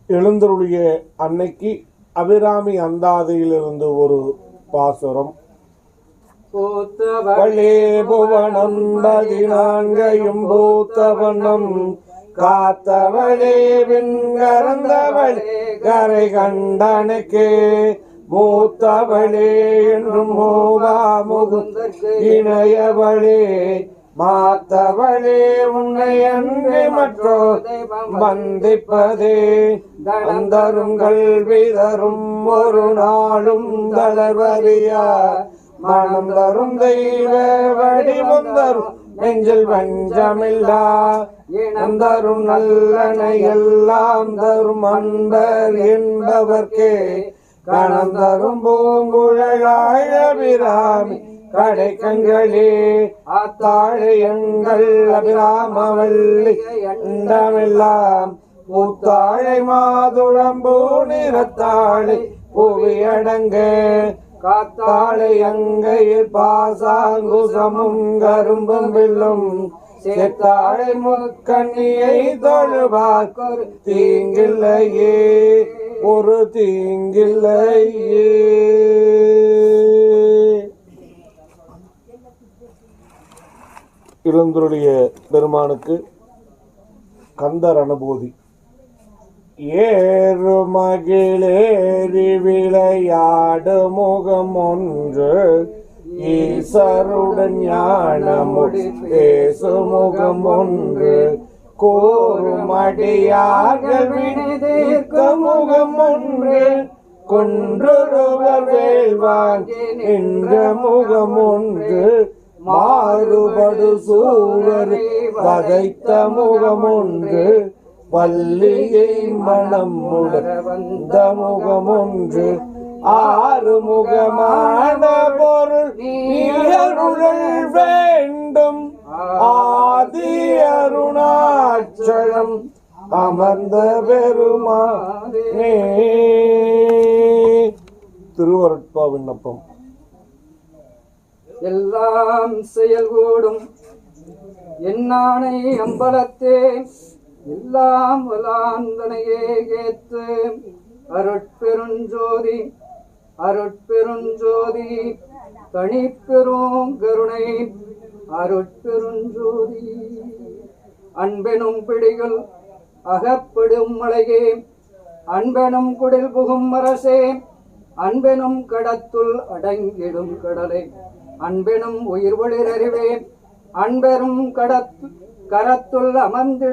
எழுந்தருளிய அன்னைக்கு அபிராமி அந்தாதியிலிருந்து ஒரு பாசுரம். பூத்தவளே புவனம் 14 பூத்தவனம் காத்தவளே விண்கரந்தவளே கரை கண்டனுக்கு மூத்தவளே என்றும் மோகா முகுந்தற்கு இணையவளே மாத்தவளே உன்னை அன்றி மற்றோர் வந்திப்பதே தந்தரும் கல்வி தரும் ஒரு நாளும் தளர்வறியா மனம் தரும் தெய்வ வடிவம் தரும் நெஞ்சில் வஞ்சமில்லா இனந்தரும் நல்லனை எல்லாம் தரும் அன்பர் என்பவர்க்கே கணம் தரும் பூங்குழலாய் அபிராமி கடை கண்களே ஆத்தாழை எங்கள் அபிராமவல்லி எண்டமெல்லாம் பூத்தாழை மாதுளம்பூ நிறத்தாழை புவியடங்க காத்தாழை அங்கையில் பாசாங்குசமும் கரும்பும் வில்லும் சேத்தாழை முக்கண்ணியை தொழுவார்க்கொரு தீங்கில்லையே ஒரு தீங்கில்லையே. எழுந்தருளிய பெருமானுக்கு கந்தர் அனுபூதி. ஏறு மகிழேறி விளையாடு முகம் ஒன்று ஈசருடன் ஞானமுடி பேசு முகம் ஒன்று கோரும் அடியார்கள் வினைதீர்க்க முகம் ஒன்று கொன்றுவர் வேள்வான் என்ற முகம் ஒன்று மாறுபடு சூழரை வதைத்த முகம் ஒன்று வள்ளியை மனம் முட வந்த முகம் ஒன்று ஆறு முகமான பொருள் நீருள் வேண்டும் ஆதி அருணாச்சலம் அமர்ந்த பெருமானே. திருவருட்பா விண்ணப்பம். எல்லாம் செயல்கூடும் என்னானை அம்பலத்தே எல்லாம் வலாந்தனையே ஏத்து அருட்பெருஞ்சோதி அருட்பெருஞ்சோதி தனிப்பெரும் கருணை அருட்பெருஞ்சோதி. அன்பெனும் பிடிகள் அகப்படும் மலையே அன்பெனும் குடில் புகும் அரசே அன்பெனும் கடத்துள் அடங்கிடும் கடலை அன்பெனும் உயிர் ஒளிரறிவே அன்பெரும் கரத்துள் அமர்ந்திடும்